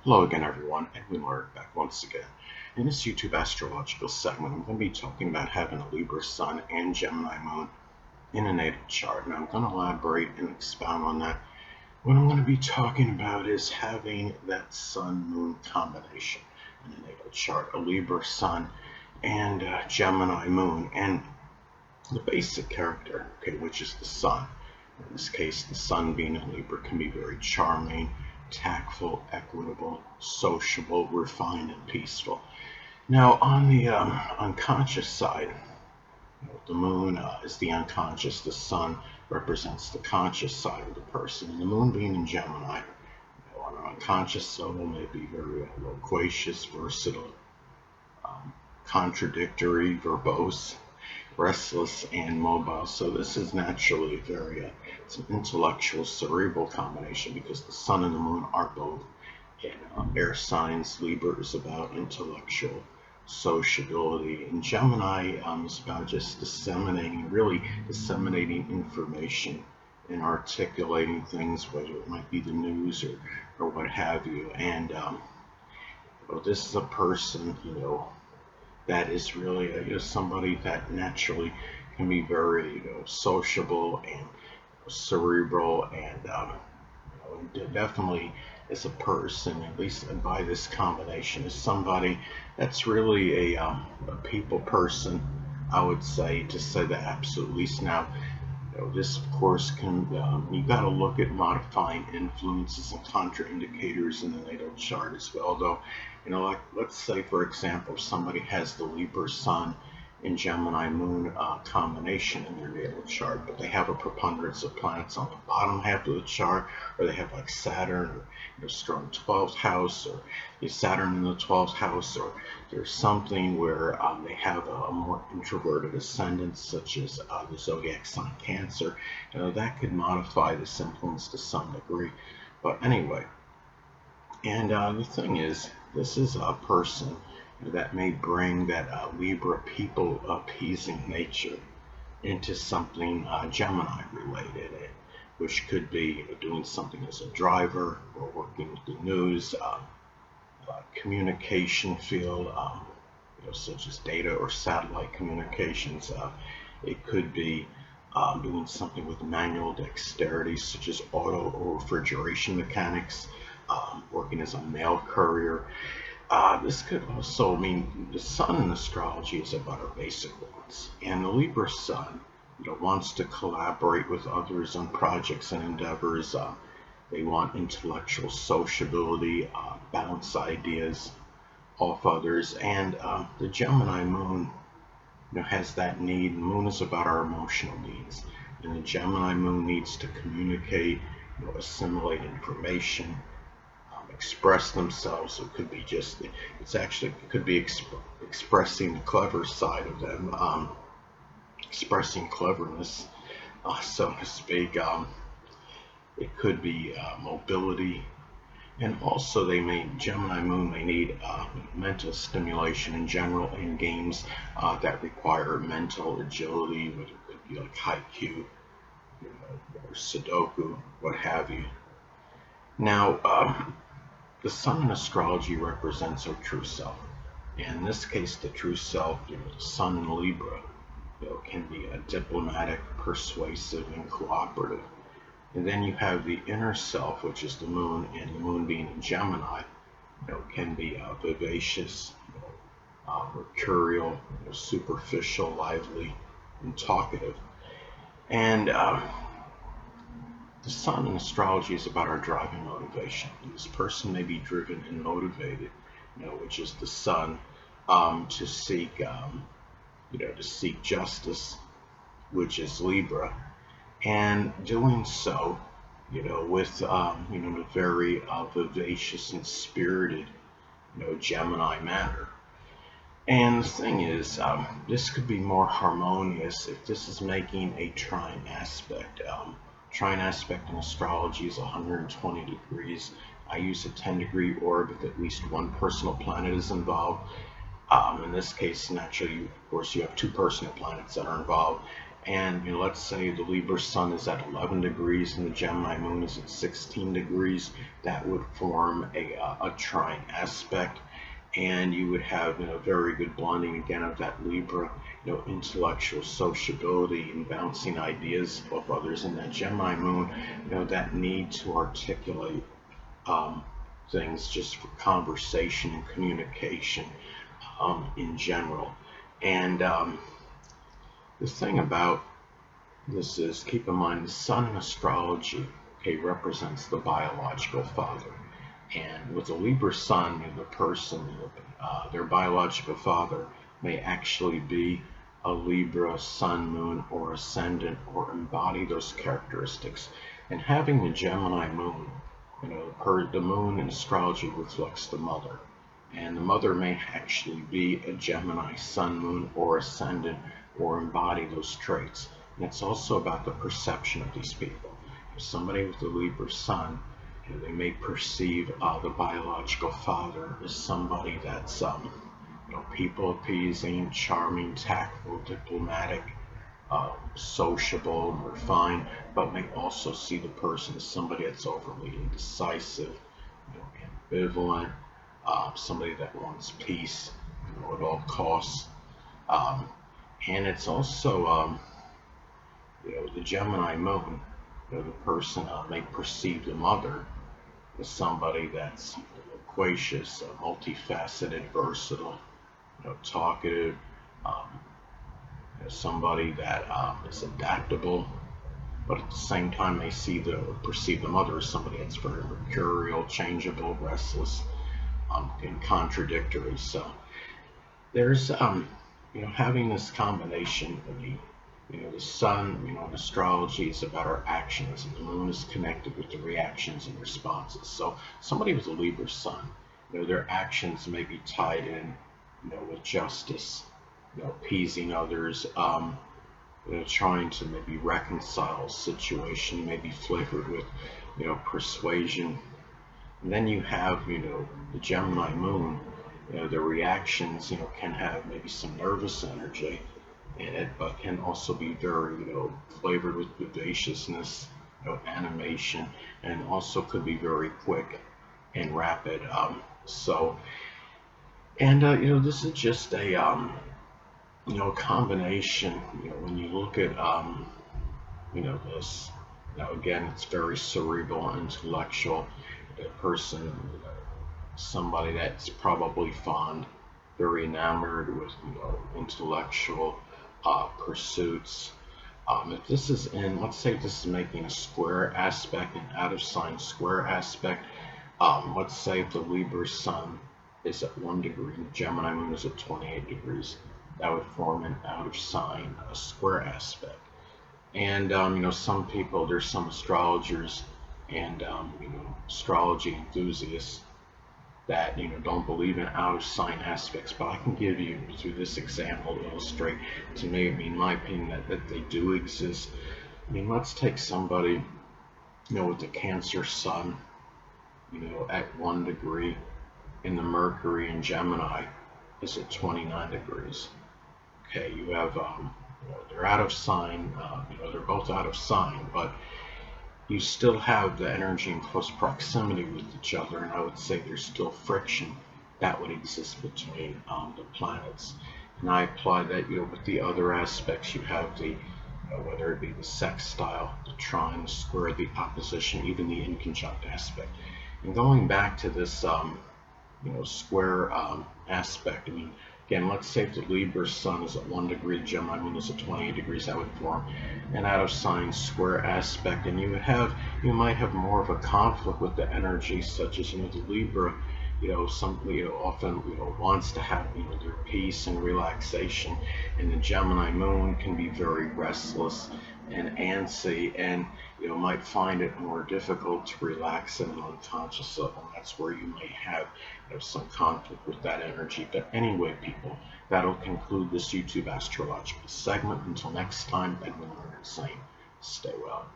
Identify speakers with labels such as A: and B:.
A: Hello again, everyone. Edwin Learnard back once again. In this YouTube astrological segment, I'm going to be talking about having a Libra Sun and Gemini Moon in a natal chart. And I'm going to elaborate and expound on that. What I'm going to be talking about is having that Sun-Moon combination in a natal chart, a Libra Sun and Gemini Moon. And the basic character, okay, which is the Sun. In this case, the Sun being a Libra can be very charming, tactful, equitable, sociable, refined, and peaceful. Now, on the unconscious side, the Moon is the unconscious. The Sun represents the conscious side of the person. And the Moon being in Gemini, on an unconscious level, may be very loquacious, versatile, contradictory, verbose, restless, and mobile. So this is naturally it's an intellectual, cerebral combination because the Sun and the Moon are both in air signs. Libra is about intellectual sociability, and Gemini is about just really disseminating information and articulating things, whether it might be the news or what have you. And this is a person, that is really somebody that naturally can be very sociable and cerebral, and definitely is a person, at least by this combination, is somebody that's really a people person, I would say, to say the absolute least. Now, this of course can you got to look at modifying influences and contraindicators in the natal chart as well. Though, like let's say for example, if somebody has the Libra Sun and Gemini Moon combination in their natal chart, but they have a preponderance of planets on the bottom half of the chart, or they have like Saturn, or strong 12th house, or Saturn in the 12th house, or there's something where they have a more introverted ascendant, such as the zodiac sign Cancer. That could modify this influence to some degree. But anyway, and the thing is, this is a person that may bring that Libra people appeasing nature into something Gemini related, which could be doing something as a driver or working with the news, communication field, such as data or satellite communications. It could be doing something with manual dexterity, such as auto or refrigeration mechanics, working as a mail courier. This could also mean the Sun in astrology is about our basic wants, and the Libra Sun, wants to collaborate with others on projects and endeavors. They want intellectual sociability, bounce ideas off others, and the Gemini Moon, has that need. The Moon is about our emotional needs, and the Gemini Moon needs to communicate, assimilate information, express themselves. It could be it could be expressing the clever side of them, expressing cleverness, so to speak. It could be mobility, and also Gemini Moon may need mental stimulation in general in games that require mental agility, whether it could be like Haiku, or Sudoku, what have you. Now, the Sun in astrology represents our true self. And in this case, the true self, the Sun in Libra, can be a diplomatic, persuasive, and cooperative. And then you have the inner self, which is the Moon, and the Moon being in Gemini, can be vivacious, mercurial, superficial, lively, and talkative. And the Sun in astrology is about our driving motivation. This person may be driven and motivated, which is the Sun, to seek, to seek justice, which is Libra, and doing so, with, the very vivacious and spirited, Gemini manner. And the thing is, this could be more harmonious if this is making a trine aspect. Trine aspect in astrology is 120 degrees. I use a 10-degree orb if at least one personal planet is involved. In this case, naturally, of course, you have two personal planets that are involved. And let's say the Libra sun is at 11 degrees and the Gemini moon is at 16 degrees. That would form a trine aspect, and you would have very good blending again of that Libra, intellectual sociability and bouncing ideas off others, and that Gemini moon, that need to articulate um, things just for conversation and communication in general. And the thing about this is, keep in mind, the sun in astrology, okay, represents the biological father. And with the Libra sun, the person, their biological father may actually be a Libra sun, moon, or ascendant, or embody those characteristics. And having the Gemini moon, the moon in astrology reflects the mother. And the mother may actually be a Gemini sun, moon, or ascendant, or embody those traits. And it's also about the perception of these people. If somebody with the Libra sun, they may perceive the biological father as somebody that's people appeasing, charming, tactful, diplomatic, sociable, and refined, but may also see the person as somebody that's overly indecisive, ambivalent, somebody that wants peace, at all costs. Um, and it's also the Gemini moon, the person may perceive the mother as somebody that's loquacious, multifaceted, versatile, talkative, um, somebody that is adaptable, but at the same time may perceive the mother as somebody that's very mercurial, changeable, restless, and contradictory. So there's having this combination of the sun, in astrology is about our actions, and the moon is connected with the reactions and responses. So somebody with a Libra sun, their actions may be tied in, with justice, appeasing others, trying to maybe reconcile a situation, maybe flavored with, persuasion. And then you have, the Gemini moon, the reactions, can have maybe some nervous energy in it, but can also be very, flavored with vivaciousness, animation, and also could be very quick and rapid. This is just a, combination, when you look at, this, again, it's very cerebral, intellectual, a person, somebody that's probably fond, very enamored with, intellectual pursuits. If this is in, let's say this is making a square aspect, an out of sign square aspect, let's say if the Libra sun is at 1 degree, Gemini moon is at 28 degrees, that would form an out of sign, a square aspect. And, some people, there's some astrologers and, astrology enthusiasts that don't believe in out of sign aspects, but I can give you through this example to illustrate to me, in my opinion, that they do exist. Let's take somebody with the Cancer sun at 1 degree, and the Mercury in Gemini is at 29 degrees. Okay, you have they're out of sign, they're both out of sign, but you still have the energy in close proximity with each other, and I would say there's still friction that would exist between the planets. And I apply that, with the other aspects. You have the, whether it be the sextile, the trine, the square, the opposition, even the inconjunct aspect. And going back to this, square aspect, again, let's say if the Libra sun is at 1 degree, Gemini moon is at 28 degrees, that would form an out of sign square aspect, and you might have more of a conflict with the energy, such as, the Libra, often, wants to have, their peace and relaxation, and the Gemini moon can be very restless and antsy, and, might find it more difficult to relax at an unconscious level. That's where you may have, some conflict with that energy. But anyway, people, that'll conclude this YouTube astrological segment. Until next time, Edwin Learnard saying, stay well.